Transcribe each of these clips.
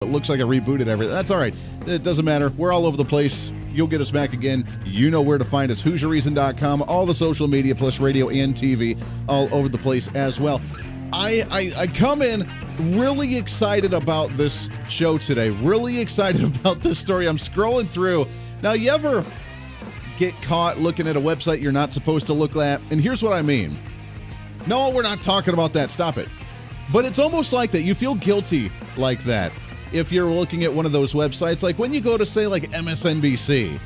It looks like I rebooted everything. That's all right. It doesn't matter. We're all over the place. You'll get us back again. You know where to find us. HooserReason.com. All the social media plus radio and TV all over the place as well. I come in really excited about this show today. Really excited about this story. I'm scrolling through. Now, you ever get caught looking at a website you're not supposed to look at? And here's what I mean. No, we're not talking about that. Stop it. But it's almost like that. You feel guilty like that if you're looking at one of those websites. Like when you go to, say, like MSNBC,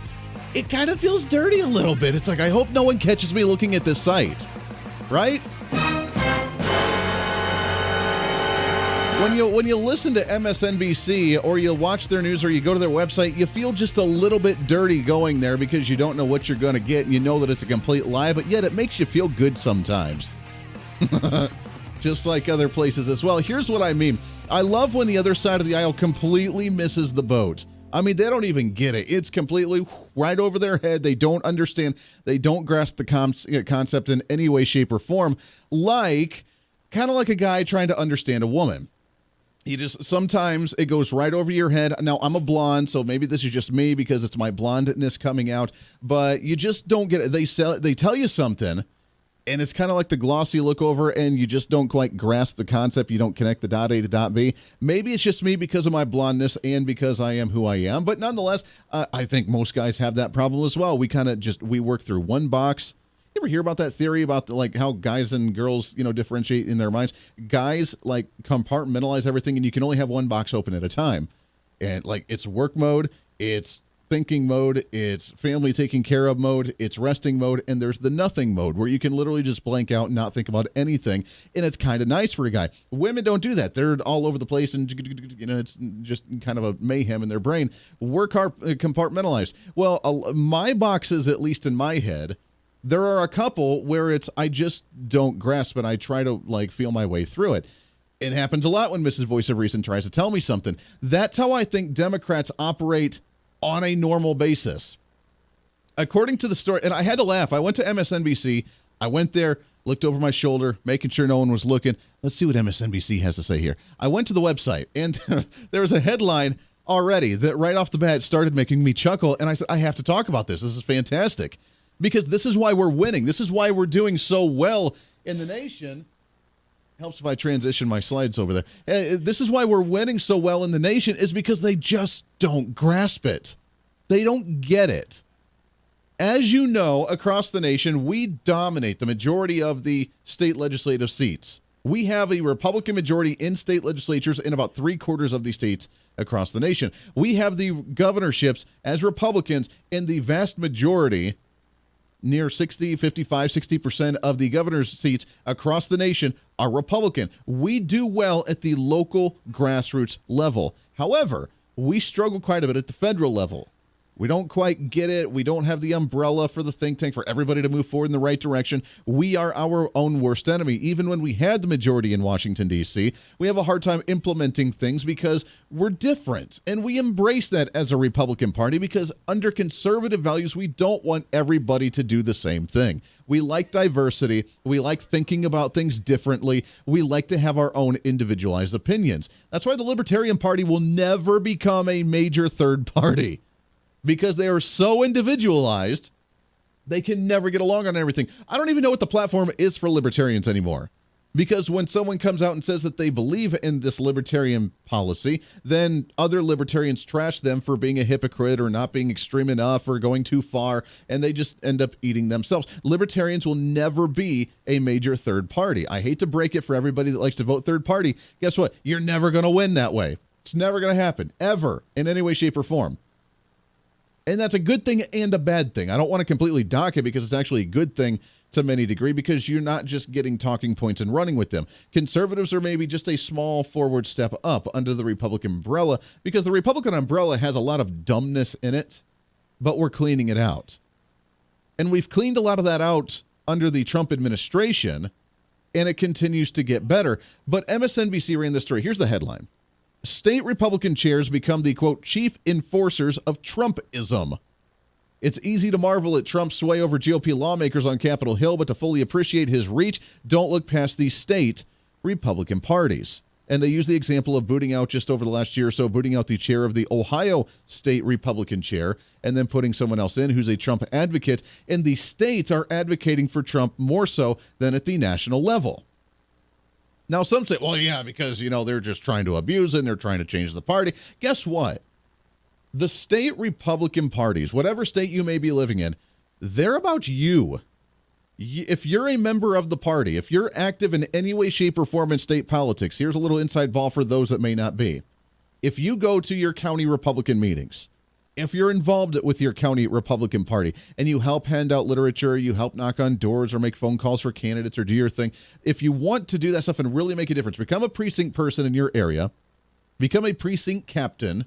it kind of feels dirty a little bit. It's like, I hope no one catches me looking at this site, right? When you listen to MSNBC or you watch their news or you go to their website, you feel just a little bit dirty going there because you don't know what you're going to get and you know that it's a complete lie, but yet it makes you feel good sometimes. Just like other places as well. Here's what I mean. I love when the other side of the aisle completely misses the boat. I mean, they don't even get it. It's completely right over their head. They don't understand. They don't grasp the concept in any way, shape, or form. Kind of like a guy trying to understand a woman. Sometimes it goes right over your head. Now, I'm a blonde, so maybe this is just me because it's my blondness coming out, but you just don't get it. They tell you something, and it's kind of like the glossy look over, and you just don't quite grasp the concept. You don't connect the dot A to dot B. Maybe it's just me because of my blondness and because I am who I am, but nonetheless, I think most guys have that problem as well. We work through one box. You ever hear about that theory about how guys and girls, differentiate in their minds? Guys compartmentalize everything, and you can only have one box open at a time. And it's work mode, it's thinking mode, it's family taking care of mode, it's resting mode, and there's the nothing mode where you can literally just blank out and not think about anything. And it's kind of nice for a guy. Women don't do that. They're all over the place, and it's just kind of a mayhem in their brain. We're compartmentalized. Well, my boxes, at least in my head, there are a couple where I just don't grasp it. I try to feel my way through it. It happens a lot when Mrs. Voice of Reason tries to tell me something. That's how I think Democrats operate on a normal basis. According to the story, and I had to laugh. I went to MSNBC. I went there, looked over my shoulder, making sure no one was looking. Let's see what MSNBC has to say here. I went to the website, and there was a headline already that right off the bat started making me chuckle. And I said, I have to talk about this. This is fantastic. Because this is why we're winning. This is why we're doing so well in the nation. Helps if I transition my slides over there. This is why we're winning so well in the nation is because they just don't grasp it. They don't get it. As you know, across the nation, we dominate the majority of the state legislative seats. We have a Republican majority in state legislatures in about 3/4 of the states across the nation. We have the governorships as Republicans in the vast majority. Near 60% of the governor's seats across the nation are Republican. We do well at the local grassroots level. However, we struggle quite a bit at the federal level. We don't quite get it. We don't have the umbrella for the think tank for everybody to move forward in the right direction. We are our own worst enemy. Even when we had the majority in Washington, D.C., we have a hard time implementing things because we're different. And we embrace that as a Republican Party because under conservative values, we don't want everybody to do the same thing. We like diversity. We like thinking about things differently. We like to have our own individualized opinions. That's why the Libertarian Party will never become a major third party. Because they are so individualized, they can never get along on everything. I don't even know what the platform is for libertarians anymore. Because when someone comes out and says that they believe in this libertarian policy, then other libertarians trash them for being a hypocrite or not being extreme enough or going too far, and they just end up eating themselves. Libertarians will never be a major third party. I hate to break it for everybody that likes to vote third party. Guess what? You're never going to win that way. It's never going to happen, ever, in any way, shape, or form. And that's a good thing and a bad thing. I don't want to completely dock it because it's actually a good thing to many degree because you're not just getting talking points and running with them. Conservatives are maybe just a small forward step up under the Republican umbrella because the Republican umbrella has a lot of dumbness in it, but we're cleaning it out. And we've cleaned a lot of that out under the Trump administration, and it continues to get better. But MSNBC ran this story. Here's the headline. State Republican chairs become the, quote, chief enforcers of Trumpism. It's easy to marvel at Trump's sway over GOP lawmakers on Capitol Hill, but to fully appreciate his reach, don't look past the state Republican parties. And they use the example of booting out just over the last year or so, booting out the chair of the Ohio State Republican chair and then putting someone else in who's a Trump advocate. And the states are advocating for Trump more so than at the national level. Now, some say, well, yeah, because, they're just trying to abuse it and they're trying to change the party. Guess what? The state Republican parties, whatever state you may be living in, they're about you. If you're a member of the party, if you're active in any way, shape, or form in state politics, here's a little inside ball for those that may not be. If you go to your county Republican meetings, if you're involved with your county Republican Party and you help hand out literature, you help knock on doors or make phone calls for candidates or do your thing, if you want to do that stuff and really make a difference, become a precinct person in your area, become a precinct captain,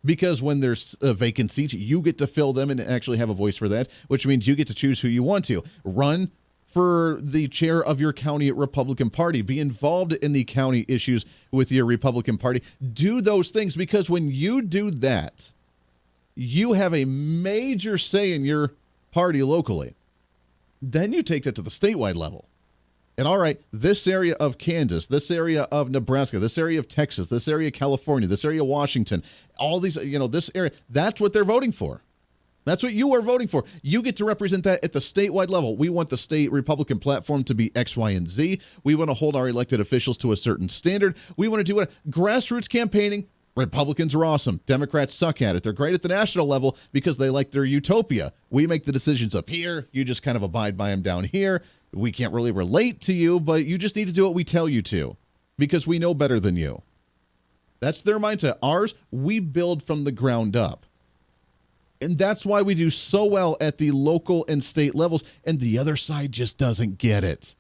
because when there's vacant seats, you get to fill them and actually have a voice for that, which means you get to choose who you want to. Run for the chair of your county Republican Party. Be involved in the county issues with your Republican Party. Do those things, because when you do that, you have a major say in your party locally. Then you take that to the statewide level. And all right, this area of Kansas, this area of Nebraska, this area of Texas, this area of California, this area of Washington, all these, this area, that's what they're voting for. That's what you are voting for. You get to represent that at the statewide level. We want the state Republican platform to be X, Y, and Z. We want to hold our elected officials to a certain standard. We want to do what? Grassroots campaigning. Republicans are awesome. Democrats suck at it. They're great at the national level because they like their utopia. We make the decisions up here. You just kind of abide by them down here. We can't really relate to you, but you just need to do what we tell you to because we know better than you. That's their mindset. Ours, we build from the ground up. And that's why we do so well at the local and state levels, and the other side just doesn't get it.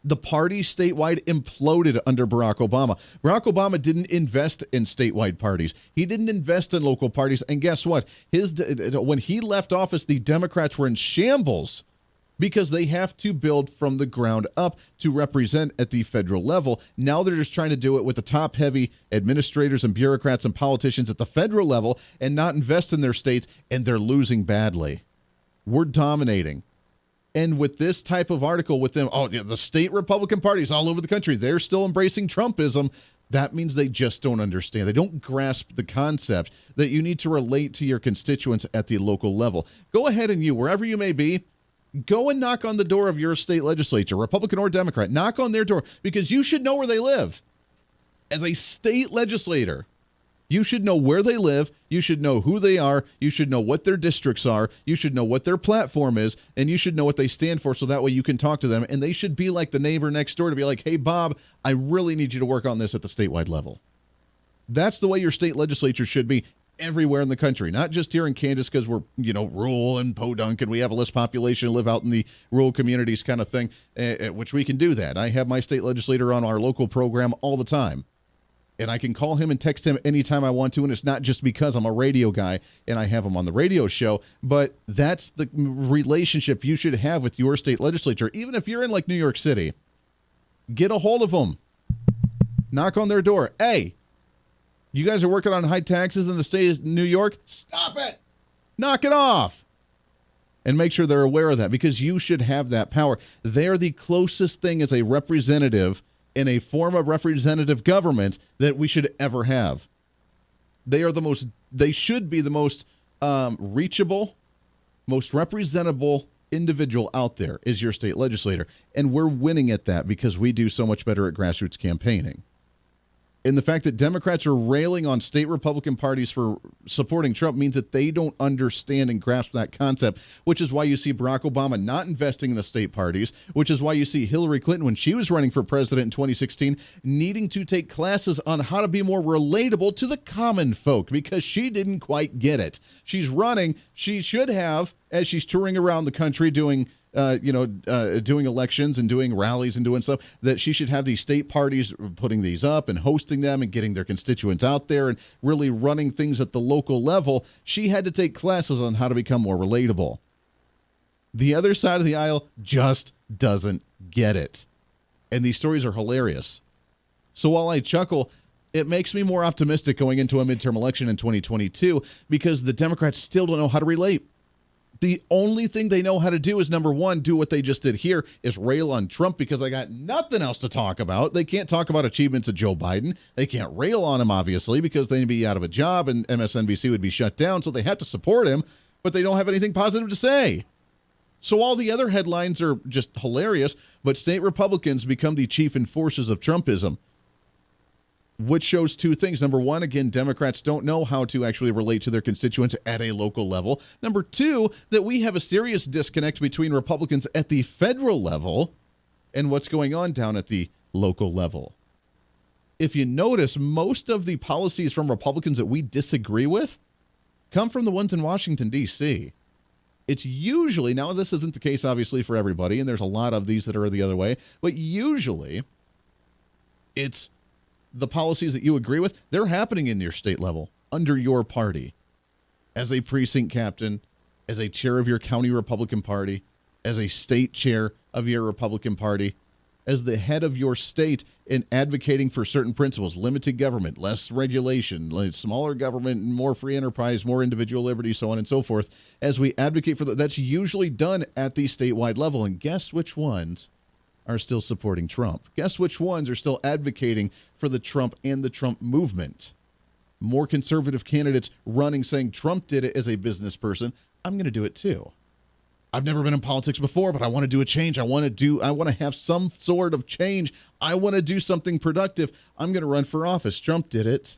The party statewide imploded under Barack Obama. Barack Obama didn't invest in statewide parties. He didn't invest in local parties. And guess what? When he left office, the Democrats were in shambles because they have to build from the ground up to represent at the federal level. Now they're just trying to do it with the top-heavy administrators and bureaucrats and politicians at the federal level and not invest in their states, and they're losing badly. We're dominating. And with this type of article with them, the state Republican parties all over the country, they're still embracing Trumpism. That means they just don't understand. They don't grasp the concept that you need to relate to your constituents at the local level. Go ahead and wherever you may be, go and knock on the door of your state legislature, Republican or Democrat. Knock on their door because you should know where they live. As a state legislator, you should know where they live. You should know who they are. You should know what their districts are. You should know what their platform is, and you should know what they stand for so that way you can talk to them. And they should be like the neighbor next door to be like, hey, Bob, I really need you to work on this at the statewide level. That's the way your state legislature should be everywhere in the country, not just here in Kansas because we're, rural and podunk and we have a less population, live out in the rural communities kind of thing, which we can do that. I have my state legislator on our local program all the time. And I can call him and text him anytime I want to, and it's not just because I'm a radio guy and I have him on the radio show, but that's the relationship you should have with your state legislature. Even if you're in like New York City, get a hold of them. Knock on their door. Hey, you guys are working on high taxes in the state of New York? Stop it. Knock it off. And make sure they're aware of that because you should have that power. They're the closest thing as a representative in a form of representative government that we should ever have. They should be the most reachable, most representable individual out there is your state legislator. And we're winning at that because we do so much better at grassroots campaigning. And the fact that Democrats are railing on state Republican parties for supporting Trump means that they don't understand and grasp that concept, which is why you see Barack Obama not investing in the state parties, which is why you see Hillary Clinton, when she was running for president in 2016, needing to take classes on how to be more relatable to the common folk because she didn't quite get it. She's running. She should have, as she's touring around the country doing elections and doing rallies and doing stuff, that she should have these state parties putting these up and hosting them and getting their constituents out there and really running things at the local level. She had to take classes on how to become more relatable. The other side of the aisle just doesn't get it. And these stories are hilarious. So while I chuckle, it makes me more optimistic going into a midterm election in 2022 because the Democrats still don't know how to relate. The only thing they know how to do is, number one, do what they just did here, is rail on Trump because they got nothing else to talk about. They can't talk about achievements of Joe Biden. They can't rail on him, obviously, because they'd be out of a job and MSNBC would be shut down, so they have to support him, but they don't have anything positive to say. So all the other headlines are just hilarious, but state Republicans become the chief enforcers of Trumpism, which shows two things. Number one, again, Democrats don't know how to actually relate to their constituents at a local level. Number two, that we have a serious disconnect between Republicans at the federal level and what's going on down at the local level. If you notice, most of the policies from Republicans that we disagree with come from the ones in Washington, D.C. It's usually, now this isn't the case obviously for everybody, and there's a lot of these that are the other way, but usually it's the policies that you agree with, they're happening in your state level, under your party. As a precinct captain, as a chair of your county Republican Party, as a state chair of your Republican Party, as the head of your state in advocating for certain principles, limited government, less regulation, smaller government, more free enterprise, more individual liberty, so on and so forth. As we advocate for that, that's usually done at the statewide level. And guess which ones are still supporting Trump? Guess which ones are still advocating for the Trump and the Trump movement? More conservative candidates running saying Trump did it as a business person. I'm going to do it too. I've never been in politics before, but I want to do a change. I want to have some sort of change. I want to do something productive. I'm going to run for office. Trump did it.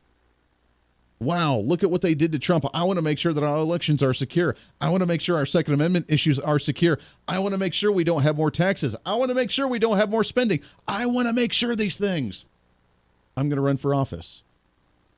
Wow, look at what they did to Trump. I want to make sure that our elections are secure. I want to make sure our Second Amendment issues are secure. I want to make sure we don't have more taxes. I want to make sure we don't have more spending. I want to make sure these things. I'm going to run for office.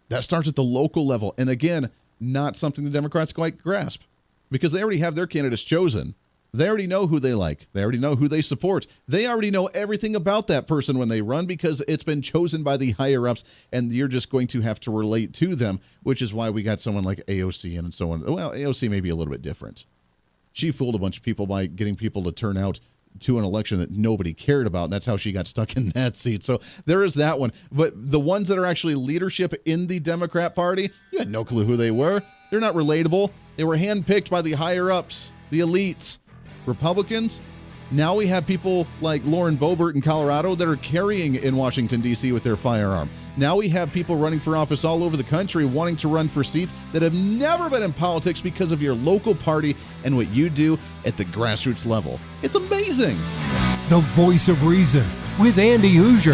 That starts at the local level. And again, not something the Democrats quite grasp because they already have their candidates chosen. They already know who they like. They already know who they support. They already know everything about that person when they run because it's been chosen by the higher-ups, and you're just going to have to relate to them, which is why we got someone like AOC and so on. Well, AOC may be a little bit different. She fooled a bunch of people by getting people to turn out to an election that nobody cared about, and that's how she got stuck in that seat. So there is that one. But the ones that are actually leadership in the Democrat Party, you had no clue who they were. They're not relatable. They were handpicked by the higher-ups, the elites. Republicans, now we have people like Lauren Boebert in Colorado that are carrying in Washington, D.C. with their firearm. Now we have people running for office all over the country wanting to run for seats that have never been in politics because of your local party and what you do at the grassroots level. It's amazing. The Voice of Reason with Andy Hooser.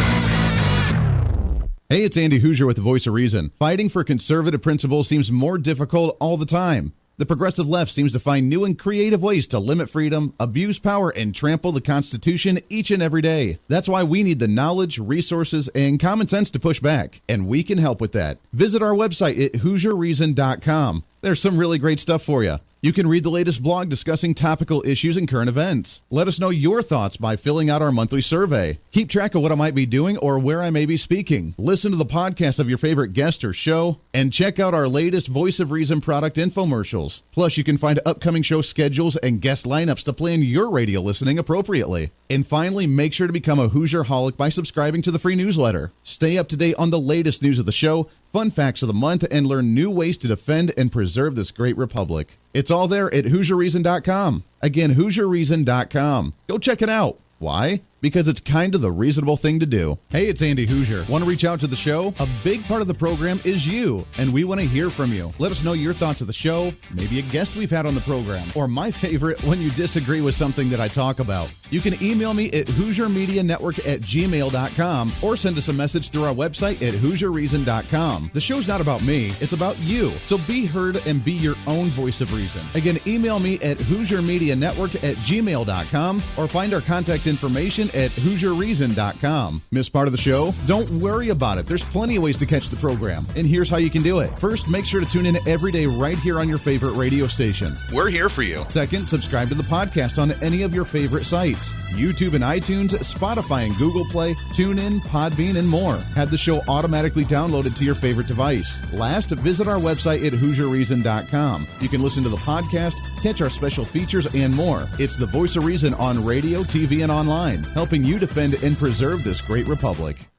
Hey, it's Andy Hooser with the Voice of Reason. Fighting for conservative principles seems more difficult all the time. The progressive left seems to find new and creative ways to limit freedom, abuse power, and trample the Constitution each and every day. That's why we need the knowledge, resources, and common sense to push back, and we can help with that. Visit our website at HooserReason.com. There's some really great stuff for you. You can read the latest blog discussing topical issues and current events. Let us know your thoughts by filling out our monthly survey. Keep track of what I might be doing or where I may be speaking. Listen to the podcast of your favorite guest or show, and check out our latest Voice of Reason product infomercials. Plus, you can find upcoming show schedules and guest lineups to plan your radio listening appropriately. And finally, make sure to become a Hoosier-holic by subscribing to the free newsletter. Stay up to date on the latest news of the show, fun facts of the month, and learn new ways to defend and preserve this great republic. It's all there at HooserReason.com. Again, HooserReason.com. Go check it out. Why? Because it's kind of the reasonable thing to do. Hey, it's Andy Hooser. Want to reach out to the show? A big part of the program is you, and we want to hear from you. Let us know your thoughts of the show, maybe a guest we've had on the program, or my favorite, when you disagree with something that I talk about. You can email me at HooserMediaNetwork@gmail.com or send us a message through our website at HooserReason.com. The show's not about me, it's about you. So be heard and be your own voice of reason. Again, email me at HooserMediaNetwork@gmail.com or find our contact information at HooserReason.com. Miss part of the show? Don't worry about it. There's plenty of ways to catch the program, and here's how you can do it. First, make sure to tune in every day right here on your favorite radio station. We're here for you. Second, subscribe to the podcast on any of your favorite sites. YouTube and iTunes, Spotify and Google Play, TuneIn, Podbean, and more. Have the show automatically downloaded to your favorite device. Last, visit our website at HooserReason.com. You can listen to the podcast, catch our special features, and more. It's the Voice of Reason on radio, TV, and online, helping you defend and preserve this great republic.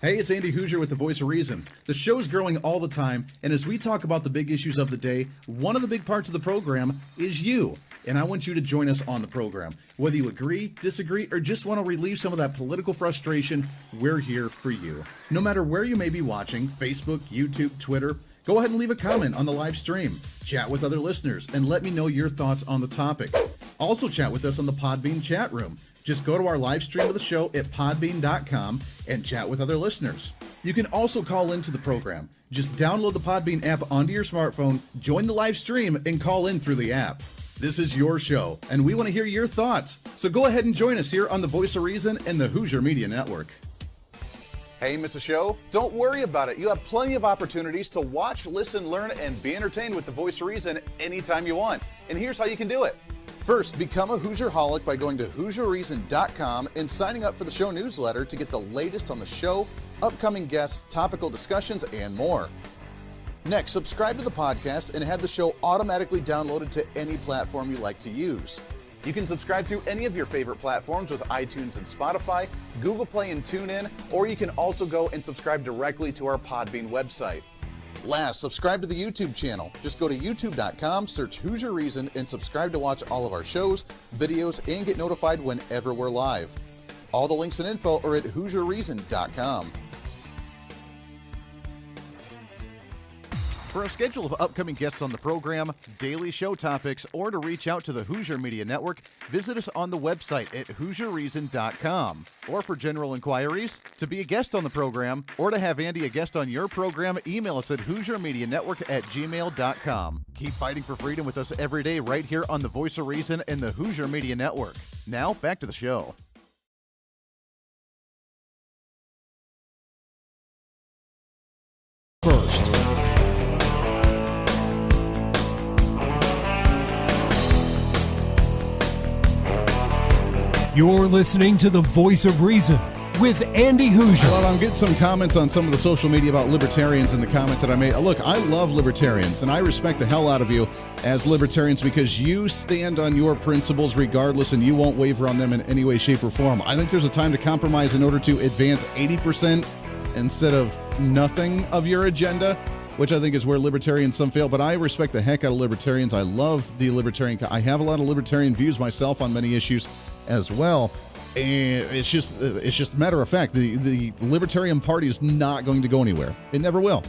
Hey, it's Andy Hooser with the Voice of Reason. The show's growing all the time, and as we talk about the big issues of the day, one of the big parts of the program is you. And I want you to join us on the program. Whether you agree, disagree, or just want to relieve some of that political frustration, we're here for you. No matter where you may be watching, Facebook, YouTube, Twitter, go ahead and leave a comment on the live stream. Chat with other listeners and let me know your thoughts on the topic. Also chat with us on the Podbean chat room. Just go to our live stream of the show at podbean.com and chat with other listeners. You can also call into the program. Just download the Podbean app onto your smartphone, join the live stream, and call in through the app. This is your show, and we want to hear your thoughts. So go ahead and join us here on the Voice of Reason and the Hooser Media Network. Hey, miss a show? Don't worry about it. You have plenty of opportunities to watch, listen, learn, and be entertained with the Voice of Reason anytime you want. And here's how you can do it. First, become a Hooserholic by going to HooserReason.com and signing up for the show newsletter to get the latest on the show, upcoming guests, topical discussions, and more. Next, subscribe to the podcast and have the show automatically downloaded to any platform you like to use. You can subscribe through any of your favorite platforms with iTunes and Spotify, Google Play and TuneIn, or you can also go and subscribe directly to our Podbean website. Last, subscribe to the YouTube channel. Just go to youtube.com, search Hooser Reason, and subscribe to watch all of our shows, videos, and get notified whenever we're live. All the links and info are at HooserReason.com. For a schedule of upcoming guests on the program, daily show topics, or to reach out to the Hooser Media Network, visit us on the website at HooserReason.com. Or for general inquiries, to be a guest on the program, or to have Andy a guest on your program, email us at HooserMediaNetwork@gmail.com. Keep fighting for freedom with us every day right here on the Voice of Reason and the Hooser Media Network. Now, back to the show. First. You're listening to the Voice of Reason with Andy Hooser. Well, I'm getting some comments on some of the social media about libertarians in the comment that I made. Look, I love libertarians, and I respect the hell out of you as libertarians because you stand on your principles regardless, and you won't waver on them in any way, shape, or form. I think there's a time to compromise in order to advance 80% instead of nothing of your agenda, which I think is where libertarians some fail. But I respect the heck out of libertarians. I love the libertarian. I have a lot of libertarian views myself on many issues as well. And it's just a matter of fact. The Libertarian Party is not going to go anywhere. It never will.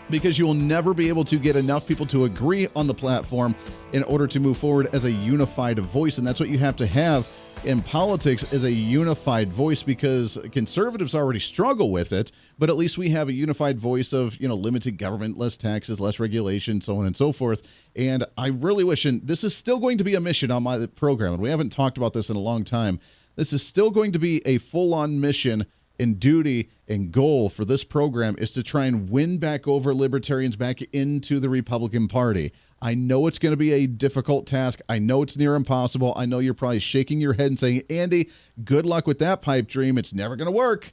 Because you will never be able to get enough people to agree on the platform in order to move forward as a unified voice. And that's what you have to have in politics, is a unified voice, because conservatives already struggle with it, but at least we have a unified voice of, limited government, less taxes, less regulation, so on and so forth. And I really wish, and this is still going to be a mission on my program, and we haven't talked about this in a long time, this is still going to be a full-on mission and duty and goal for this program, is to try and win back over libertarians back into the Republican Party. I know it's going to be a difficult task. I know it's near impossible. I know you're probably shaking your head and saying, Andy, good luck with that pipe dream. It's never going to work.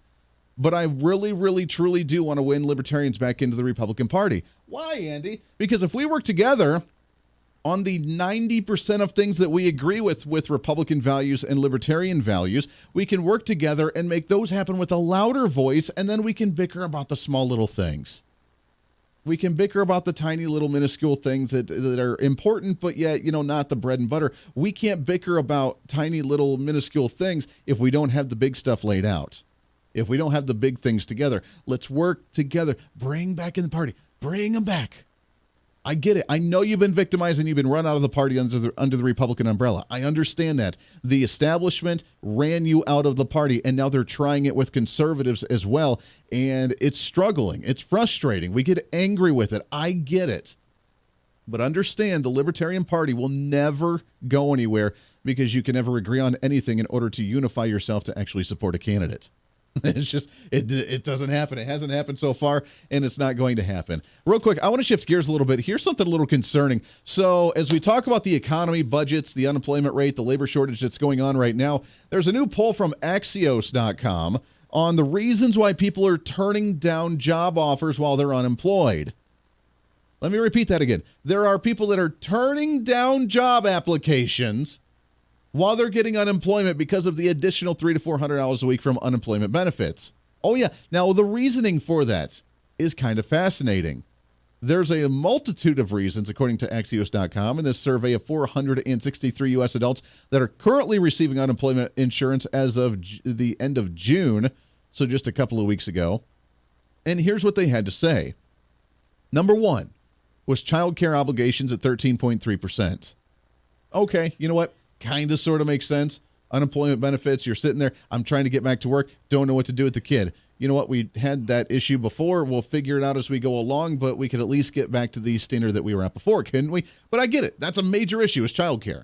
But I really, really, truly do want to win libertarians back into the Republican Party. Why, Andy? Because if we work together on the 90% of things that we agree with Republican values and libertarian values, we can work together and make those happen with a louder voice, and then we can bicker about the small little things. We can bicker about the tiny little minuscule things that are important, but yet, not the bread and butter. We can't bicker about tiny little minuscule things if we don't have the big stuff laid out. If we don't have the big things together. Let's work together. Bring back in the party. Bring them back. I get it. I know you've been victimized and you've been run out of the party under the Republican umbrella. I understand that. The establishment ran you out of the party, and now they're trying it with conservatives as well, and it's struggling. It's frustrating. We get angry with it. I get it. But understand, the Libertarian Party will never go anywhere because you can never agree on anything in order to unify yourself to actually support a candidate. It's just, it doesn't happen. It hasn't happened so far, and it's not going to happen. Real quick, I want to shift gears a little bit. Here's something a little concerning. So as we talk about the economy, budgets, the unemployment rate, the labor shortage that's going on right now, there's a new poll from Axios.com on the reasons why people are turning down job offers while they're unemployed. Let me repeat that again. There are people that are turning down job applications while they're getting unemployment because of the additional $300 to $400 a week from unemployment benefits. Oh, yeah. Now, the reasoning for that is kind of fascinating. There's a multitude of reasons, according to Axios.com, in this survey of 463 U.S. adults that are currently receiving unemployment insurance as of the end of June, so just a couple of weeks ago. And here's what they had to say. Number one was child care obligations at 13.3%. Okay, you know what? Kind of sort of makes sense. Unemployment benefits, you're sitting there, I'm trying to get back to work, don't know what to do with the kid. You know what? We had that issue before. We'll figure it out as we go along, but we could at least get back to the standard that we were at before, couldn't we? But I get it. That's a major issue is childcare.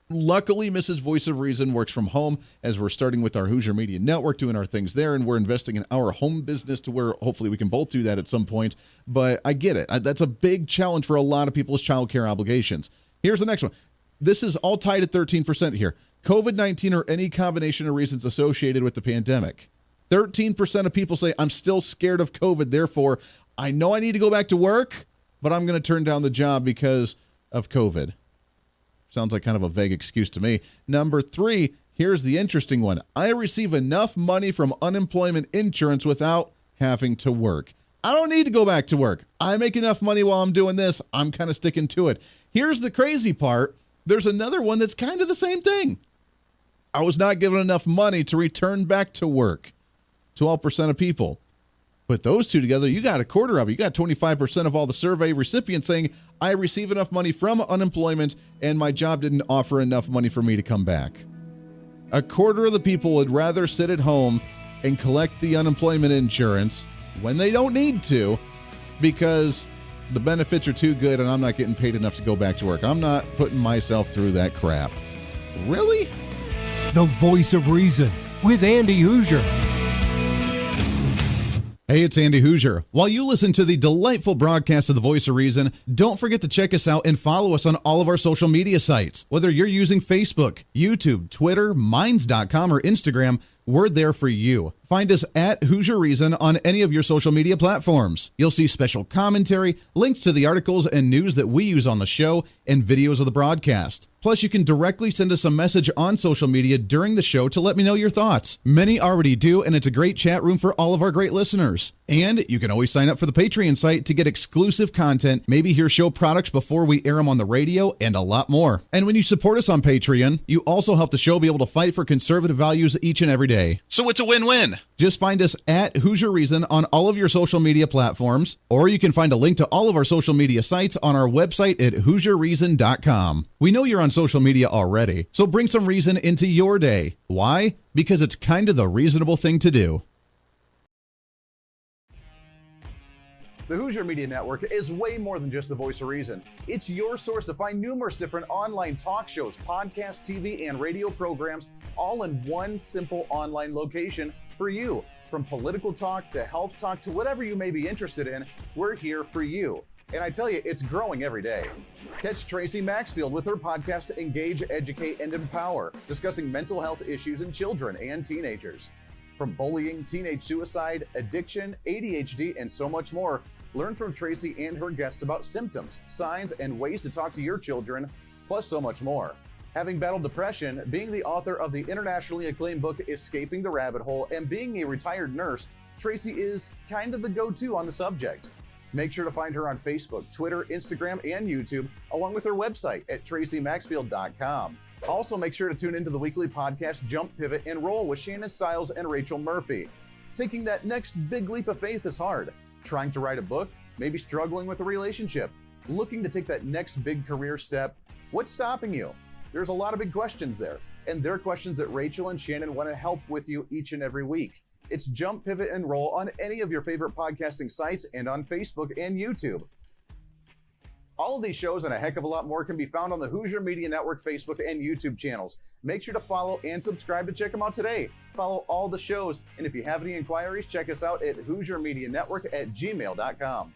Luckily, Mrs. Voice of Reason works from home as we're starting with our Hooser Media Network, doing our things there, and we're investing in our home business to where hopefully we can both do that at some point. But I get it. That's a big challenge for a lot of people is childcare obligations. Here's the next one. This is all tied at 13% here. COVID-19 or any combination of reasons associated with the pandemic. 13% of people say, I'm still scared of COVID, therefore, I know I need to go back to work, but I'm going to turn down the job because of COVID. Sounds like kind of a vague excuse to me. Number three, here's the interesting one. I receive enough money from unemployment insurance without having to work. I don't need to go back to work. I make enough money while I'm doing this. I'm kind of sticking to it. Here's the crazy part. There's another one that's kind of the same thing. I was not given enough money to return back to work. 12% of people. Put those two together, you got a quarter of it. You got 25% of all the survey recipients saying, I receive enough money from unemployment and my job didn't offer enough money for me to come back. A quarter of the people would rather sit at home and collect the unemployment insurance when they don't need to because the benefits are too good and I'm not getting paid enough to go back to work. I'm not putting myself through that crap. Really? The Voice of Reason with Andy Hooser. Hey, it's Andy Hooser. While you listen to the delightful broadcast of the Voice of Reason, don't forget to check us out and follow us on all of our social media sites. Whether you're using Facebook, YouTube, Twitter, Minds.com, or Instagram, we're there for you. Find us at Hooser Reason on any of your social media platforms. You'll see special commentary, links to the articles and news that we use on the show, and videos of the broadcast. Plus, you can directly send us a message on social media during the show to let me know your thoughts. Many already do, and it's a great chat room for all of our great listeners. And you can always sign up for the Patreon site to get exclusive content, maybe hear show products before we air them on the radio, and a lot more. And when you support us on Patreon, you also help the show be able to fight for conservative values each and every day. So it's a win-win. Just find us at Hooser Reason on all of your social media platforms, or you can find a link to all of our social media sites on our website at HooserReason.com. We know you're on social media already, so bring some reason into your day. Why? Because it's kind of the reasonable thing to do. The Hooser Media Network is way more than just the Voice of Reason. It's your source to find numerous different online talk shows, podcasts, TV, and radio programs, all in one simple online location for you. From political talk to health talk to whatever you may be interested in, we're here for you. And I tell you, it's growing every day. Catch Tracy Maxfield with her podcast, Engage, Educate, and Empower, discussing mental health issues in children and teenagers. From bullying, teenage suicide, addiction, ADHD, and so much more, learn from Tracy and her guests about symptoms, signs, and ways to talk to your children, plus so much more. Having battled depression, being the author of the internationally acclaimed book, Escaping the Rabbit Hole, and being a retired nurse, Tracy is kind of the go-to on the subject. Make sure to find her on Facebook, Twitter, Instagram, and YouTube, along with her website at tracymaxfield.com. Also, make sure to tune into the weekly podcast Jump, Pivot, and Roll with Shannon Stiles and Rachel Murphy. Taking that next big leap of faith is hard. Trying to write a book, maybe struggling with a relationship, looking to take that next big career step. What's stopping you? There's a lot of big questions there, and they're questions that Rachel and Shannon want to help with you each and every week. It's Jump, Pivot, and Roll on any of your favorite podcasting sites and on Facebook and YouTube. All of these shows and a heck of a lot more can be found on the Hooser Media Network Facebook and YouTube channels. Make sure to follow and subscribe to check them out today. Follow all the shows, and if you have any inquiries, check us out at HooserMediaNetwork@gmail.com.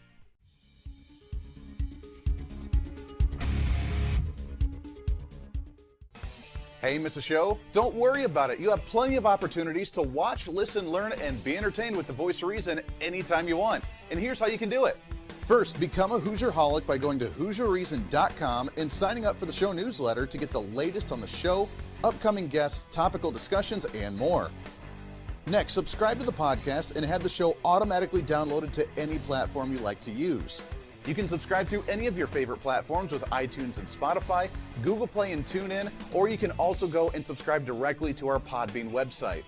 Hey, miss a show? Don't worry about it. You have plenty of opportunities to watch, listen, learn, and be entertained with the Voice of Reason anytime you want. And here's how you can do it. First, become a Hooserholic by going to HooserReason.com and signing up for the show newsletter to get the latest on the show, upcoming guests, topical discussions, and more. Next, subscribe to the podcast and have the show automatically downloaded to any platform you like to use. You can subscribe through any of your favorite platforms with iTunes and Spotify, Google Play and TuneIn, or you can also go and subscribe directly to our Podbean website.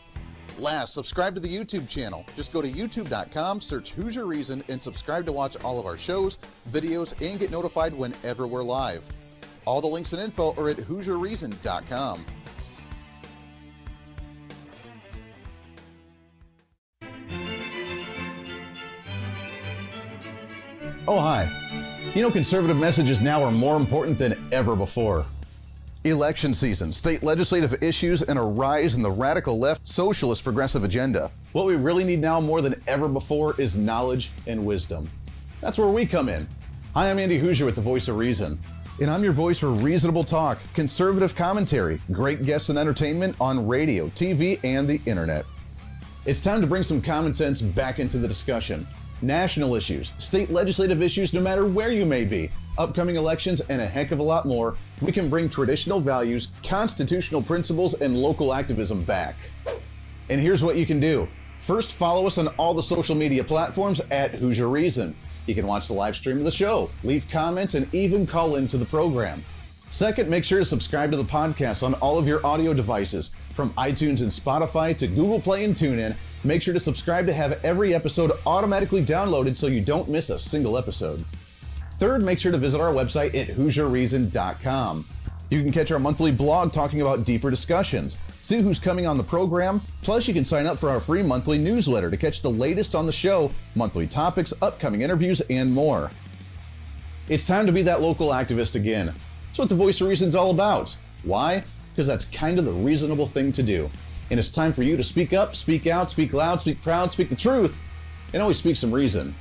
Last, subscribe to the YouTube channel. Just go to youtube.com, search Hooser Reason, and subscribe to watch all of our shows, videos, and get notified whenever we're live. All the links and info are at HooserReason.com. Oh, hi. You know, conservative messages now are more important than ever before. Election season, state legislative issues, and a rise in the radical left socialist progressive agenda. What we really need now more than ever before is knowledge and wisdom. That's where we come in. Hi, I'm Andy Hooser with the Voice of Reason. And I'm your voice for reasonable talk, conservative commentary, great guests and entertainment on radio, TV, and the internet. It's time to bring some common sense back into the discussion. National issues, state legislative issues, no matter where you may be, upcoming elections, and a heck of a lot more, we can bring traditional values, constitutional principles, and local activism back. And here's what you can do. First, follow us on all the social media platforms at Hooser Reason. You can watch the live stream of the show, leave comments, and even call into the program. Second, make sure to subscribe to the podcast on all of your audio devices, from iTunes and Spotify to Google Play and TuneIn. Make sure to subscribe to have every episode automatically downloaded so you don't miss a single episode. Third, make sure to visit our website at HooserReason.com. You can catch our monthly blog talking about deeper discussions, see who's coming on the program, plus you can sign up for our free monthly newsletter to catch the latest on the show, monthly topics, upcoming interviews, and more. It's time to be that local activist again. That's what the Voice of Reason's all about. Why? Because that's kind of the reasonable thing to do. And it's time for you to speak up, speak out, speak loud, speak proud, speak the truth, and always speak some reason.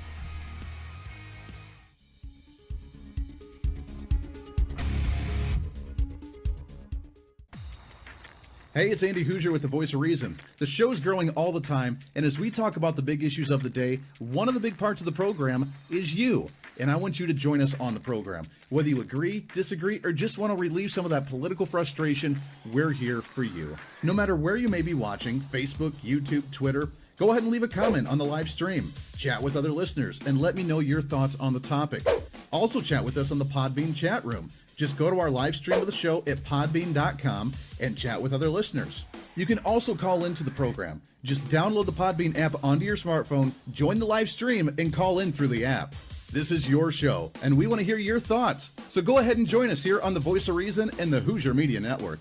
Hey, it's Andy Hooser with the Voice of Reason. The show's growing all the time, and as we talk about the big issues of the day, one of the big parts of the program is you. And I want you to join us on the program. Whether you agree, disagree, or just want to relieve some of that political frustration, we're here for you. No matter where you may be watching, Facebook, YouTube, Twitter, go ahead and leave a comment on the live stream. Chat with other listeners and let me know your thoughts on the topic. Also chat with us on the Podbean chat room. Just go to our live stream of the show at podbean.com and chat with other listeners. You can also call into the program. Just download the Podbean app onto your smartphone, join the live stream, and call in through the app. This is your show, and we want to hear your thoughts. So go ahead and join us here on the Voice of Reason and the Hooser Media Network.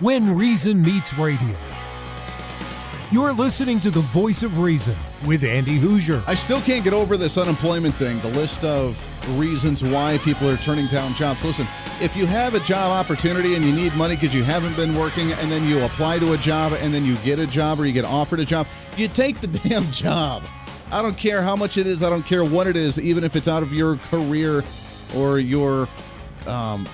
When Reason Meets Radio. You're listening to the Voice of Reason with Andy Hooser. I still can't get over this unemployment thing, the list of reasons why people are turning down jobs. Listen, if you have a job opportunity and you need money because you haven't been working, and then you apply to a job and then you get a job or you get offered a job, you take the damn job. I don't care how much it is. I don't care what it is, even if it's out of your career or your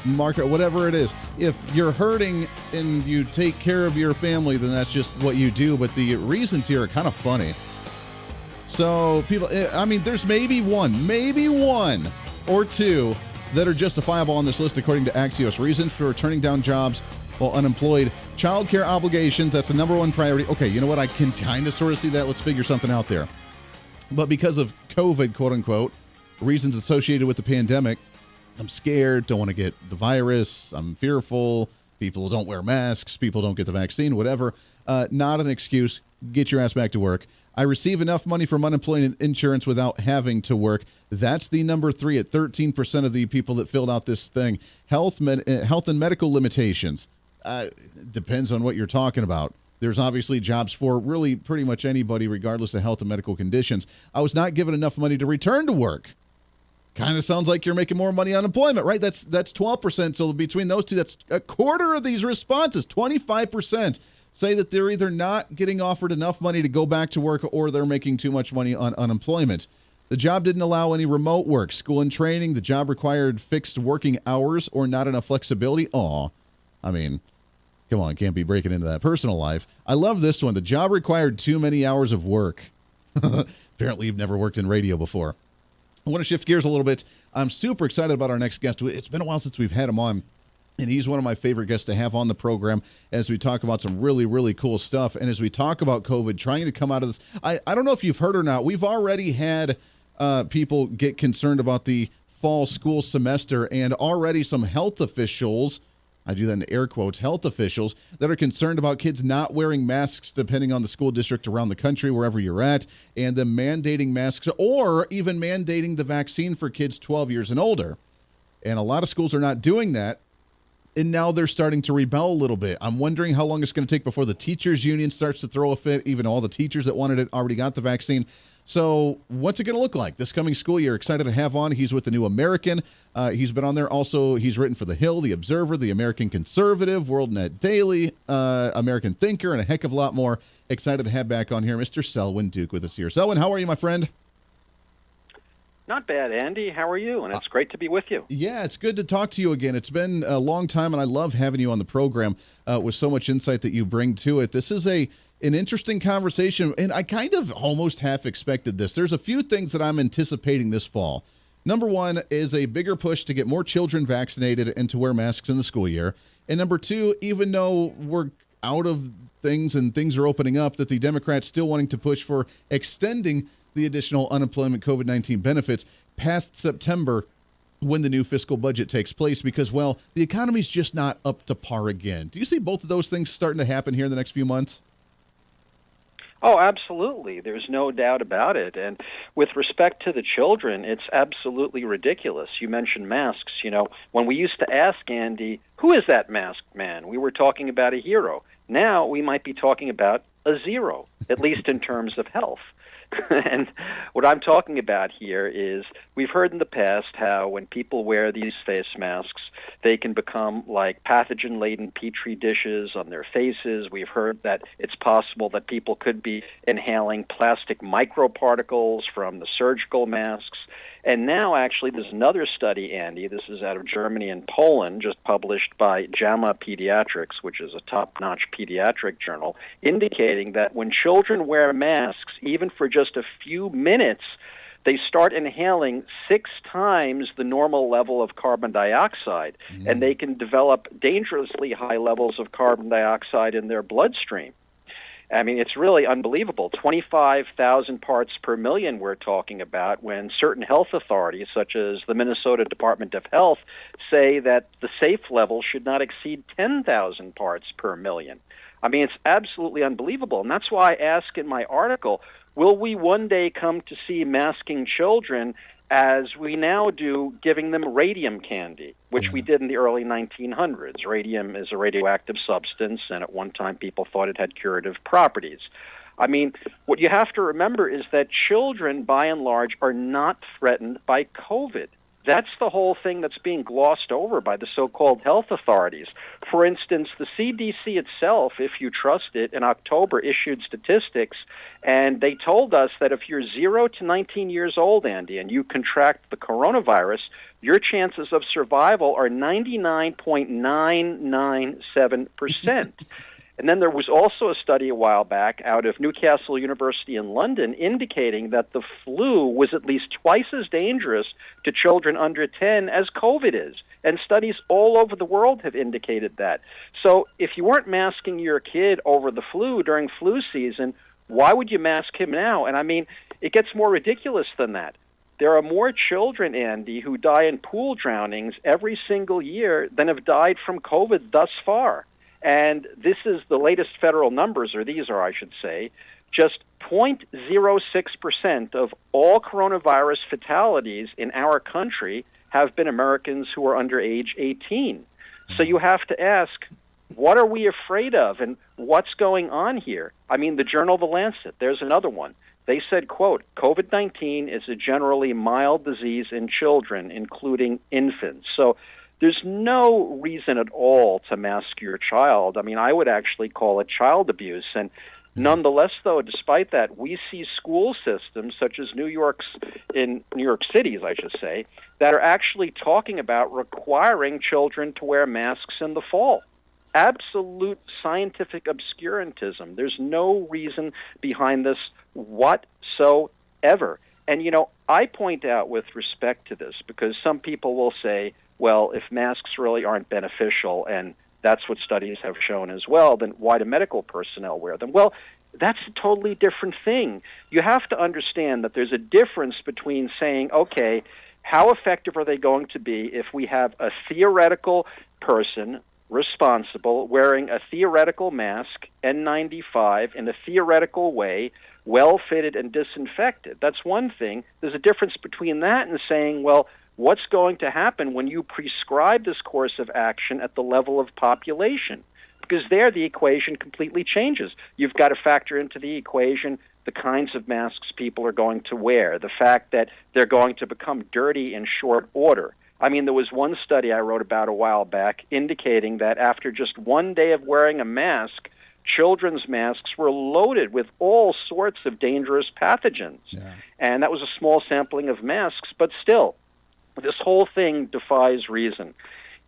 market, whatever it is. If you're hurting and you take care of your family, then that's just what you do. But the reasons here are kind of funny. So people, I mean, there's maybe one or two that are justifiable on this list according to Axios. Reasons for turning down jobs while unemployed. Child care obligations, that's the number one priority. Okay, you know what? I can kind of sort of see that. Let's figure something out there. But because of COVID, quote unquote, reasons associated with the pandemic, I'm scared, don't want to get the virus, I'm fearful, people don't wear masks, people don't get the vaccine, whatever. Not an excuse. Get your ass back to work. I receive enough money from unemployment insurance without having to work. That's the number 3 at 13% of the people that filled out this thing. Health and medical limitations. Depends on what you're talking about. There's obviously jobs for really pretty much anybody, regardless of health and medical conditions. I was not given enough money to return to work. Kind of sounds like you're making more money on unemployment, right? That's 12%. So between those two, that's a quarter of these responses, 25%, say that they're either not getting offered enough money to go back to work or they're making too much money on unemployment. The job didn't allow any remote work, school and training. The job required fixed working hours or not enough flexibility. I mean, Come on, can't be breaking into that personal life. I love this one. The job required too many hours of work. Apparently, you've never worked in radio before. I want to shift gears a little bit. I'm super excited about our next guest. It's been a while since we've had him on, and he's one of my favorite guests to have on the program as we talk about some really, really cool stuff. And as we talk about COVID, trying to come out of this, I don't know if you've heard or not, we've already had people get concerned about the fall school semester, and already some health officials, I do that in air quotes, health officials that are concerned about kids not wearing masks depending on the school district around the country, wherever you're at, and them mandating masks or even mandating the vaccine for kids 12 years and older. And a lot of schools are not doing that, and now they're starting to rebel a little bit. I'm wondering how long it's going to take before the teachers union starts to throw a fit. Even all the teachers that wanted it already got the vaccine. So what's it going to look like this coming school year? Excited to have on. He's with the New American. He's been on there. Also, he's written for The Hill, The Observer, The American Conservative, WorldNet Daily, American Thinker, and a heck of a lot more. Excited to have back on here Mr. SELWYN Duke with us here. SELWYN, how are you, my friend? Not bad, Andy. How are you? And it's great to be with you. Yeah, it's good to talk to you again. It's been a long time, and I love having you on the program with so much insight that you bring to it. This is an interesting conversation, and I kind of almost half expected this. There's a few things that I'm anticipating this fall. Number one is a bigger push to get more children vaccinated and to wear masks in the school year. And number two, even though we're out of things and things are opening up, that the Democrats still wanting to push for extending the additional unemployment COVID-19 benefits past September when the new fiscal budget takes place because, well, the economy's just not up to par again. Do you see both of those things starting to happen here in the next few months? Oh, absolutely. There's no doubt about it. And with respect to the children, it's absolutely ridiculous. You mentioned masks. You know, when we used to ask Andy, who is that masked man? We were talking about a hero. Now we might be talking about a zero, at least in terms of health. And what I'm talking about here is we've heard in the past how when people wear these face masks, they can become like pathogen-laden petri dishes on their faces. We've heard that it's possible that people could be inhaling plastic microparticles from the surgical masks. And now, actually, there's another study, Andy, this is out of Germany and Poland, just published by JAMA Pediatrics, which is a top-notch pediatric journal, indicating that when children wear masks, even for just a few minutes, they start inhaling 6 times the normal level of carbon dioxide, and they can develop dangerously high levels of carbon dioxide in their bloodstream. I mean, it's really unbelievable. 25,000 parts per million we're talking about when certain health authorities, such as the Minnesota Department of Health, say that the safe level should not exceed 10,000 parts per million. I mean, it's absolutely unbelievable. And that's why I ask in my article, will we one day come to see masking children as we now do giving them radium candy, which we did in the early 1900s. Radium is a radioactive substance, and at one time people thought it had curative properties. I mean, what you have to remember is that children, by and large, are not threatened by COVID. That's the whole thing that's being glossed over by the so-called health authorities. For instance, the CDC itself, if you trust it, in October issued statistics, and they told us that if you're 0 to 19 years old, Andy, and you contract the coronavirus, your chances of survival are 99.997%. And then there was also a study a while back out of Newcastle University in London indicating that the flu was at least twice as dangerous to children under 10 as COVID is. And studies all over the world have indicated that. So if you weren't masking your kid over the flu during flu season, why would you mask him now? And I mean, it gets more ridiculous than that. There are more children, Andy, who die in pool drownings every single year than have died from COVID thus far. And this is the latest federal numbers, or these are, I should say, just 0.06% of all coronavirus fatalities in our country have been Americans who are under age 18. So you have to ask, what are we afraid of and what's going on here? I mean, the journal The Lancet, there's another one. They said, quote, COVID-19 is a generally mild disease in children, including infants. So there's no reason at all to mask your child. I mean, I would actually call it child abuse. And nonetheless, though, despite that, we see school systems such as New York City's, I should say, that are actually talking about requiring children to wear masks in the fall. absolute scientific obscurantism. There's no reason behind this whatsoever. And, I point out with respect to this, because some people will say, well, if masks really aren't beneficial, and that's what studies have shown as well, then why do medical personnel wear them? Well, that's a totally different thing. You have to understand that there's a difference between saying, okay, how effective are they going to be if we have a theoretical person responsible wearing a theoretical mask, N95, in a theoretical way, well-fitted and disinfected? That's one thing. There's a difference between that and saying, well, what's going to happen when you prescribe this course of action at the level of population? Because there the equation completely changes. You've got to factor into the equation the kinds of masks people are going to wear, the fact that they're going to become dirty in short order. I mean, there was one study I wrote about a while back indicating that after just one day of wearing a mask, children's masks were loaded with all sorts of dangerous pathogens. Yeah. And that was a small sampling of masks, but still, this whole thing defies reason.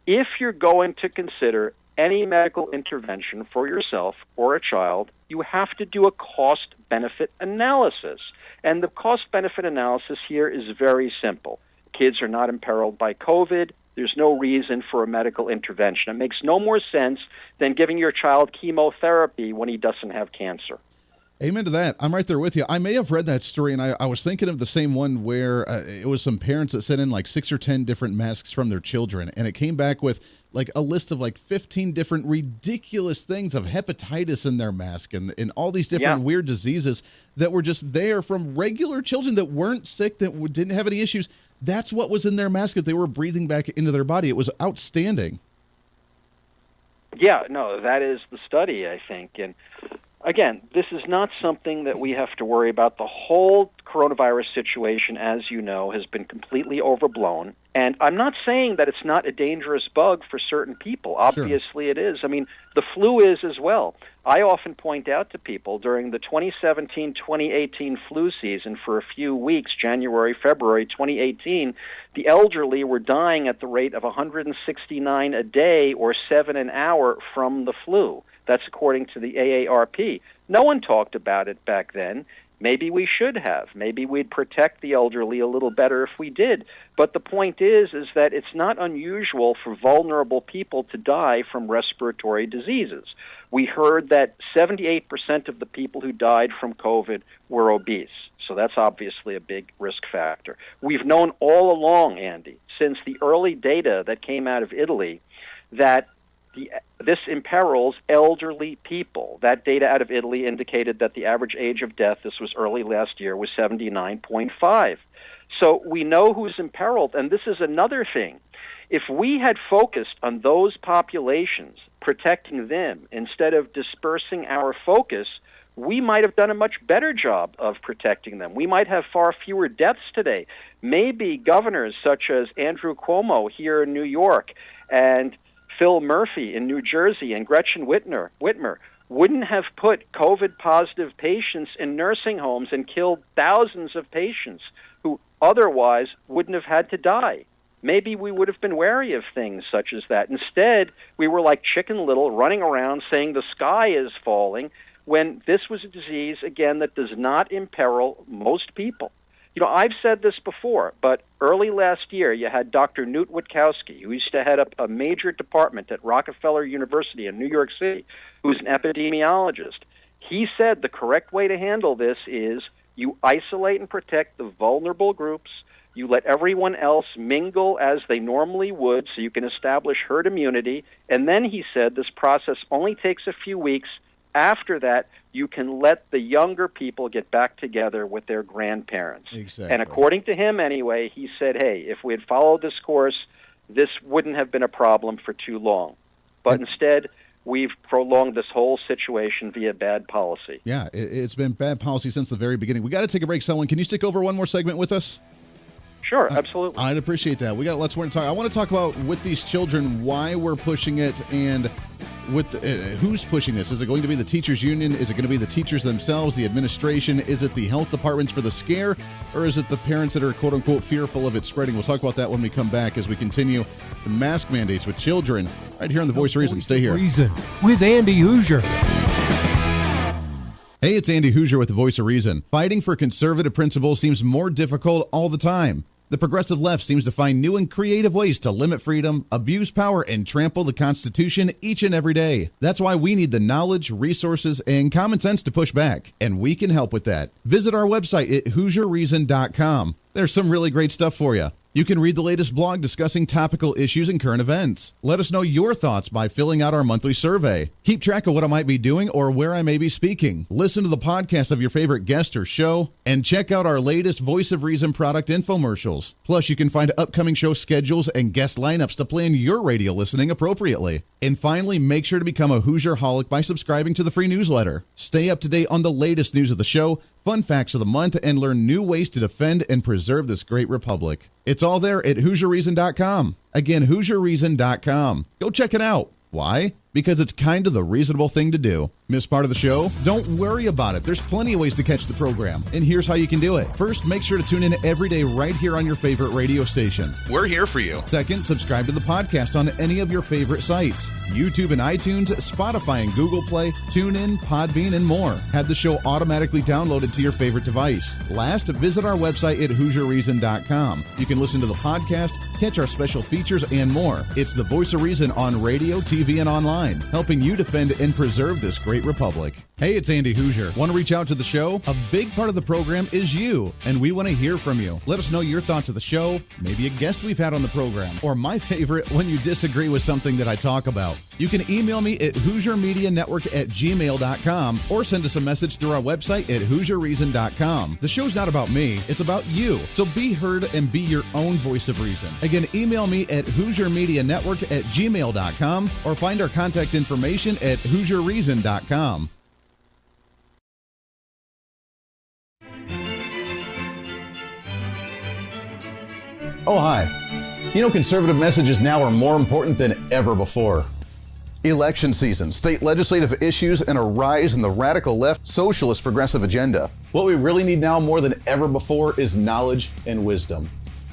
If you're going to consider any medical intervention for yourself or a child, you have to do a cost-benefit analysis. And the cost-benefit analysis here is very simple. Kids are not imperiled by COVID. There's no reason for a medical intervention. It makes no more sense than giving your child chemotherapy when he doesn't have cancer. Amen to that. I'm right there with you. I may have read that story, and I was thinking of the same one where it was some parents that sent in like 6 or 10 different masks from their children, and it came back with like a list of like 15 different ridiculous things of hepatitis in their mask and all these different weird diseases that were just there from regular children that weren't sick, that didn't have any issues. That's what was in their mask that they were breathing back into their body. It was outstanding. Yeah, no, that is the study, I think. And again, this is not something that we have to worry about. The whole coronavirus situation, as you know, has been completely overblown. And I'm not saying that it's not a dangerous bug for certain people. Obviously It is. I mean, the flu is as well. I often point out to people during the 2017-2018 flu season for a few weeks, January, February 2018, the elderly were dying at the rate of 169 a day or 7 an hour from the flu. That's according to the AARP. No one talked about it back then. Maybe we should have. Maybe we'd protect the elderly a little better if we did. But the point is that it's not unusual for vulnerable people to die from respiratory diseases. We heard that 78% of the people who died from COVID were obese. So that's obviously a big risk factor. We've known all along, Andy, since the early data that came out of Italy, that this imperils elderly people. That data out of Italy indicated that the average age of death, this was early last year, was 79.5. So we know who's imperiled, and this is another thing. If we had focused on those populations, protecting them, instead of dispersing our focus, we might have done a much better job of protecting them. We might have far fewer deaths today. Maybe governors such as Andrew Cuomo here in New York and Phil Murphy in New Jersey and Gretchen Whitmer wouldn't have put COVID-positive patients in nursing homes and killed thousands of patients who otherwise wouldn't have had to die. Maybe we would have been wary of things such as that. Instead, we were like Chicken Little running around saying the sky is falling when this was a disease, again, that does not imperil most people. You know, I've said this before, but early last year you had Dr. Newt Witkowski, who used to head up a major department at Rockefeller University in New York City, who's an epidemiologist. He said the correct way to handle this is you isolate and protect the vulnerable groups, you let everyone else mingle as they normally would so you can establish herd immunity, and then he said this process only takes a few weeks. After that, you can let the younger people get back together with their grandparents. Exactly. And according to him anyway, he said, hey, if we had followed this course, this wouldn't have been a problem for too long. But instead, we've prolonged this whole situation via bad policy. Yeah, it's been bad policy since the very beginning. We got to take a break, SELWYN. Can you stick over one more segment with us? Sure, absolutely. I'd appreciate that. We got lots more to talk. I want to talk about with these children why we're pushing it and with who's pushing this. Is it going to be the teachers union? Is it going to be the teachers themselves, the administration? Is it the health departments for the scare? Or is it the parents that are quote unquote fearful of it spreading? We'll talk about that when we come back as we continue the mask mandates with children right here on The Voice of Reason. Stay here. Reason with Andy Hooser. Hey, it's Andy Hooser with The Voice of Reason. Fighting for conservative principles seems more difficult all the time. The progressive left seems to find new and creative ways to limit freedom, abuse power, and trample the Constitution each and every day. That's why we need the knowledge, resources, and common sense to push back, and we can help with that. Visit our website at HooserReason.com. There's some really great stuff for you. You can read the latest blog discussing topical issues and current events. Let us know your thoughts by filling out our monthly survey. Keep track of what I might be doing or where I may be speaking. Listen to the podcast of your favorite guest or show, and check out our latest Voice of Reason product infomercials. Plus, you can find upcoming show schedules and guest lineups to plan your radio listening appropriately. And finally, make sure to become a Hoosier-holic by subscribing to the free newsletter. Stay up to date on the latest news of the show, fun facts of the month, and learn new ways to defend and preserve this great republic. It's all there at HooserReason.com. Again, HooserReason.com. Go check it out. Why? Because it's kind of the reasonable thing to do. Miss part of the show? Don't worry about it. There's plenty of ways to catch the program, and here's how you can do it. First, make sure to tune in every day right here on your favorite radio station. We're here for you. Second, subscribe to the podcast on any of your favorite sites. YouTube and iTunes, Spotify and Google Play, TuneIn, Podbean, and more. Have the show automatically downloaded to your favorite device. Last, visit our website at HooserReason.com. You can listen to the podcast, catch our special features, and more. It's the Voice of Reason on radio, TV, and online, helping you defend and preserve this great republic. Hey, it's Andy Hooser. Want to reach out to the show? A big part of the program is you, and we want to hear from you. Let us know your thoughts of the show, maybe a guest we've had on the program, or my favorite, when you disagree with something that I talk about. You can email me at HooserMediaNetwork@gmail.com or send us a message through our website at HooserReason.com. The show's not about me, it's about you. So be heard and be your own voice of reason. Again, email me at HooserMediaNetwork@gmail.com or find our contact information at HooserReason.com. Oh, hi. You know, conservative messages now are more important than ever before. Election season, state legislative issues, and a rise in the radical left socialist progressive agenda. What we really need now more than ever before is knowledge and wisdom.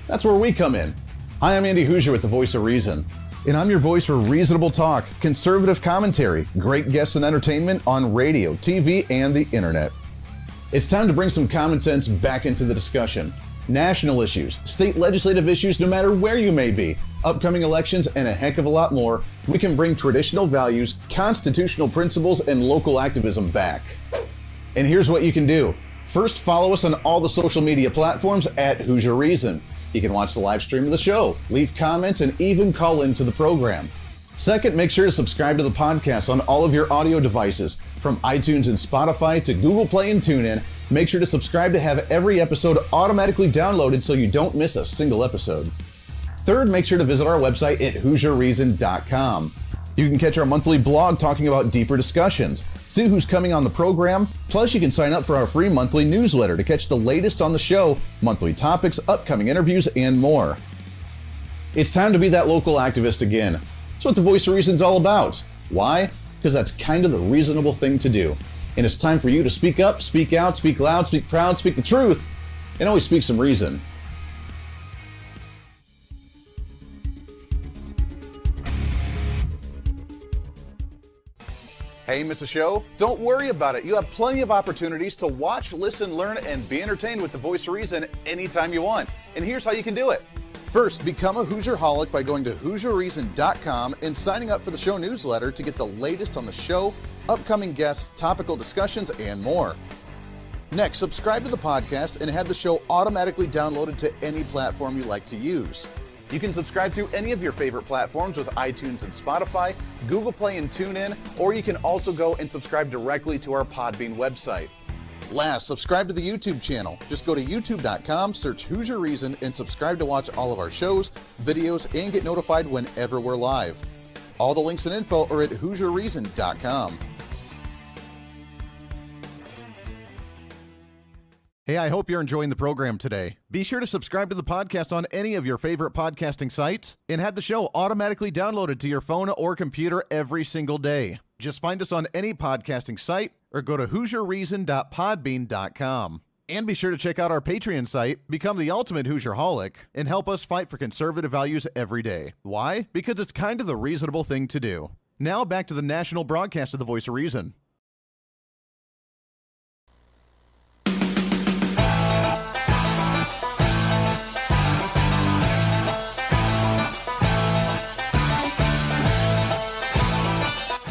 That's where we come in. Hi, I'm Andy Hooser with The Voice of Reason, and I'm your voice for reasonable talk, conservative commentary, great guests and entertainment on radio, TV, and the internet. It's time to bring some common sense back into the discussion. National issues, state legislative issues, no matter where you may be, upcoming elections, and a heck of a lot more, we can bring traditional values, constitutional principles, and local activism back. And here's what you can do. First, follow us on all the social media platforms at Hoosier Reason. You can watch the live stream of the show, leave comments, and even call into the program. Second, make sure to subscribe to the podcast on all of your audio devices, from iTunes and Spotify to Google Play and TuneIn. Make sure to subscribe to have every episode automatically downloaded so you don't miss a single episode. Third, make sure to visit our website at HooserReason.com. You can catch our monthly blog talking about deeper discussions, see who's coming on the program, plus you can sign up for our free monthly newsletter to catch the latest on the show, monthly topics, upcoming interviews, and more. It's time to be that local activist again. That's what the Voice of Reason's all about. Why? Because that's kind of the reasonable thing to do. And it's time for you to speak up, speak out, speak loud, speak proud, speak the truth, and always speak some reason. Hey, miss a show? Don't worry about it. You have plenty of opportunities to watch, listen, learn, and be entertained with The Voice of Reason anytime you want. And here's how you can do it. First, become a Hoosier-holic by going to HooserReason.com and signing up for the show newsletter to get the latest on the show, upcoming guests, topical discussions, and more. Next, subscribe to the podcast and have the show automatically downloaded to any platform you like to use. You can subscribe through any of your favorite platforms with iTunes and Spotify, Google Play and TuneIn, or you can also go and subscribe directly to our Podbean website. Last, subscribe to the YouTube channel. Just go to youtube.com, search Hoosier Reason, and subscribe to watch all of our shows, videos, and get notified whenever we're live. All the links and info are at HooserReason.com. Hey, I hope you're enjoying the program today. Be sure to subscribe to the podcast on any of your favorite podcasting sites and have the show automatically downloaded to your phone or computer every single day. Just find us on any podcasting site or go to HooserReason.podbean.com. And be sure to check out our Patreon site, become the ultimate Hoosierholic, and help us fight for conservative values every day. Why? Because it's kind of the reasonable thing to do. Now back to the national broadcast of the Voice of Reason.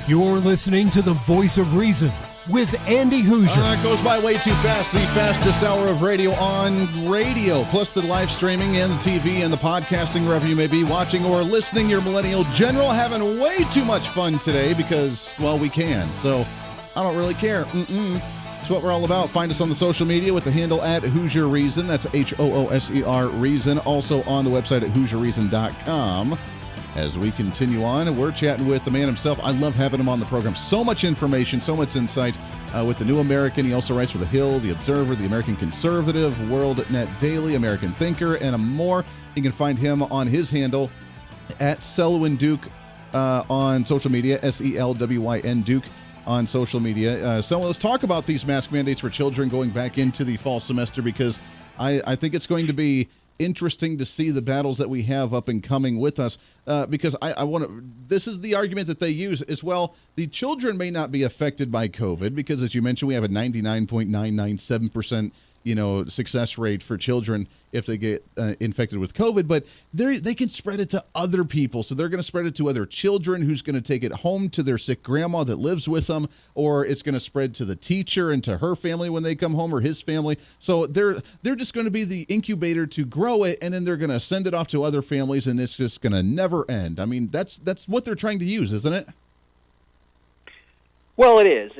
You're listening to the Voice of Reason with Andy Hooser. It goes by way too fast. The fastest hour of radio on radio, plus the live streaming and the TV and the podcasting, wherever you may be watching or listening. Your millennial general having way too much fun today because, well, we can. So I don't really care. It's what we're all about. Find us on the social media with the handle at Hooser Reason. That's HOOSER Reason. Also on the website at HooserReason.com. As we continue on, we're chatting with the man himself. I love having him on the program. So much information, so much insight with the New American. He also writes for The Hill, The Observer, The American Conservative, World Net Daily, American Thinker, and more. You can find him on his handle at SELWYN Duke on social media, SELWYN Duke on social media. So let's talk about these mask mandates for children going back into the fall semester, because I think it's going to be interesting to see the battles that we have up and coming with us, because I want to. This is the argument that they use as well. The children may not be affected by COVID because, as you mentioned, we have a 99.997% success rate for children if they get infected with COVID, but they can spread it to other people. So they're going to spread it to other children, who's going to take it home to their sick grandma that lives with them, or it's going to spread to the teacher and to her family when they come home, or his family. So they're just going to be the incubator to grow it, and then they're going to send it off to other families, and it's just going to never end. I mean, that's what they're trying to use, isn't it? Well, it is.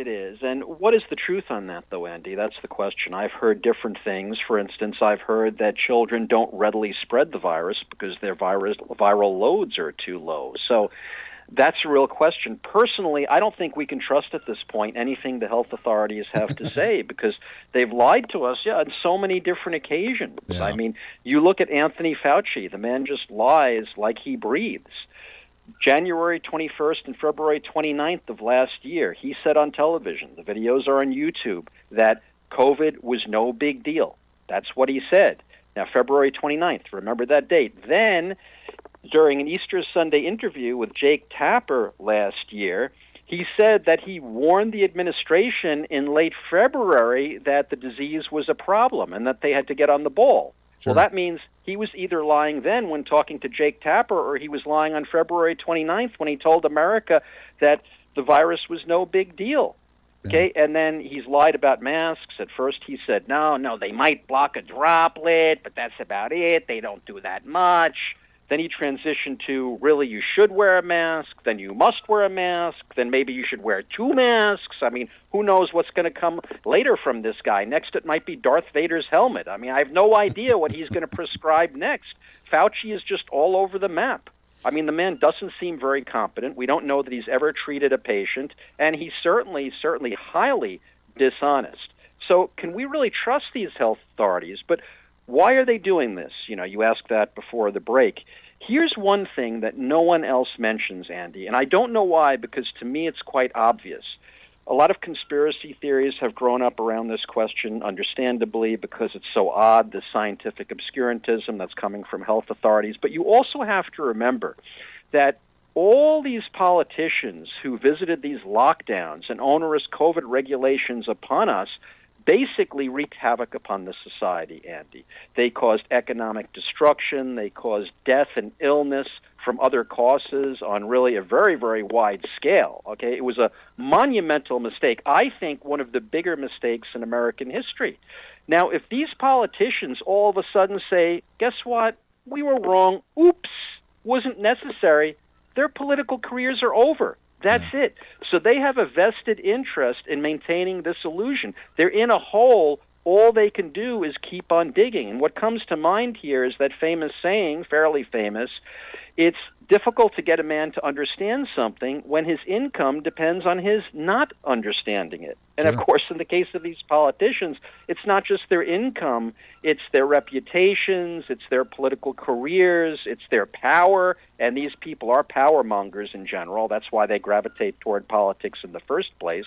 And what is the truth on that, though, Andy? That's the question. I've heard different things. For instance, I've heard that children don't readily spread the virus because their viral loads are too low. So that's a real question. Personally, I don't think we can trust at this point anything the health authorities have to say, because they've lied to us, on so many different occasions. Yeah. I mean, you look at Anthony Fauci. The man just lies like he breathes. January 21st and February 29th of last year, he said on television, the videos are on YouTube, that COVID was no big deal. That's what he said. Now, February 29th, remember that date. Then, during an Easter Sunday interview with Jake Tapper last year, he said that he warned the administration in late February that the disease was a problem and that they had to get on the ball. Sure. Well, that means he was either lying then when talking to Jake Tapper, or he was lying on February 29th when he told America that the virus was no big deal. Okay, and then he's lied about masks. At first he said, no, they might block a droplet, but that's about it. They don't do that much. Then he transitioned to, really, you should wear a mask, then you must wear a mask, then maybe you should wear 2 masks. I mean, who knows what's going to come later from this guy? Next, it might be Darth Vader's helmet. I mean, I have no idea what he's going to prescribe next. Fauci is just all over the map. I mean, the man doesn't seem very competent. We don't know that he's ever treated a patient, and he's certainly highly dishonest. So can we really trust these health authorities? But why are they doing this? You asked that before the break. Here's one thing that no one else mentions, Andy, and I don't know why, because to me it's quite obvious. A lot of conspiracy theories have grown up around this question, understandably, because it's so odd, the scientific obscurantism that's coming from health authorities. But you also have to remember that all these politicians who visited these lockdowns and onerous COVID regulations upon us basically wreaked havoc upon the society, Andy. They caused economic destruction. They caused death and illness from other causes on really a very, very wide scale. Okay, it was a monumental mistake. I think one of the bigger mistakes in American history. Now, if these politicians all of a sudden say, guess what, we were wrong, oops, wasn't necessary, their political careers are over. That's it. So they have a vested interest in maintaining this illusion. They're in a hole all they can do is keep on digging. And what comes to mind here is that famous saying, fairly famous, it's difficult to get a man to understand something when his income depends on his not understanding it. And Sure. of course, in the case of these politicians, it's not just their income, it's their reputations, it's their political careers, it's their power, and these people are power mongers in general. That's why they gravitate toward politics in the first place.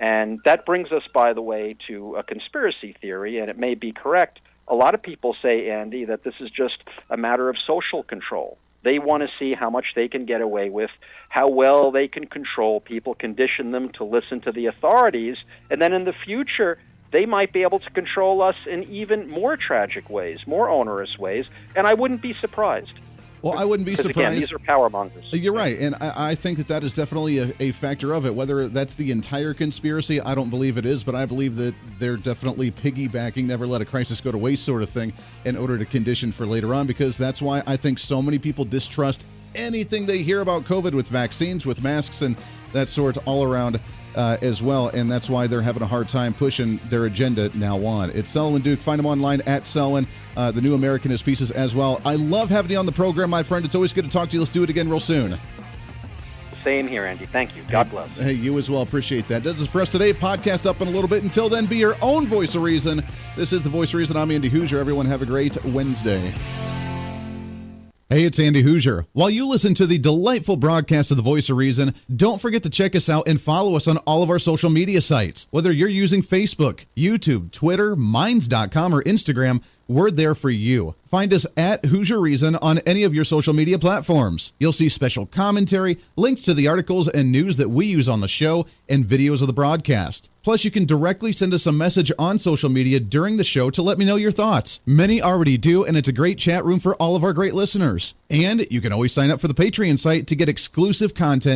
And that brings us, by the way, to a conspiracy theory, and it may be correct. A lot of people say, Andy, that this is just a matter of social control. They want to see how much they can get away with, how well they can control people, condition them to listen to the authorities, and then in the future, they might be able to control us in even more tragic ways, more onerous ways, and I wouldn't be surprised. Well, I wouldn't be Because, surprised. again, these are power mongers. You're right, and I think that is definitely a factor of it. Whether that's the entire conspiracy, I don't believe it is, but I believe that they're definitely piggybacking, never let a crisis go to waste sort of thing in order to condition for later on, because that's why I think so many people distrust anything they hear about COVID with vaccines, with masks, and that sort all around as well, and that's why they're having a hard time pushing their agenda now on. It's Selwyn Duke. Find him online at Selwyn. The New Americanist pieces as well. I love having you on the program, my friend. It's always good to talk to you. Let's do it again real soon. Same here, Andy. Thank you. God bless. Hey, you as well. Appreciate that. That's it for us today. Podcast up in a little bit. Until then, be your own voice of reason. This is the Voice of Reason. I'm Andy Hooser. Everyone have a great Wednesday. Hey, it's Andy Hooser. While you listen to the delightful broadcast of the Voice of Reason, don't forget to check us out and follow us on all of our social media sites. Whether you're using Facebook, YouTube, Twitter, Minds.com, or Instagram, we're there for you. Find us at Hoosier Reason on any of your social media platforms. You'll see special commentary, links to the articles and news that we use on the show, and videos of the broadcast. Plus, you can directly send us a message on social media during the show to let me know your thoughts. Many already do, and it's a great chat room for all of our great listeners. And you can always sign up for the Patreon site to get exclusive content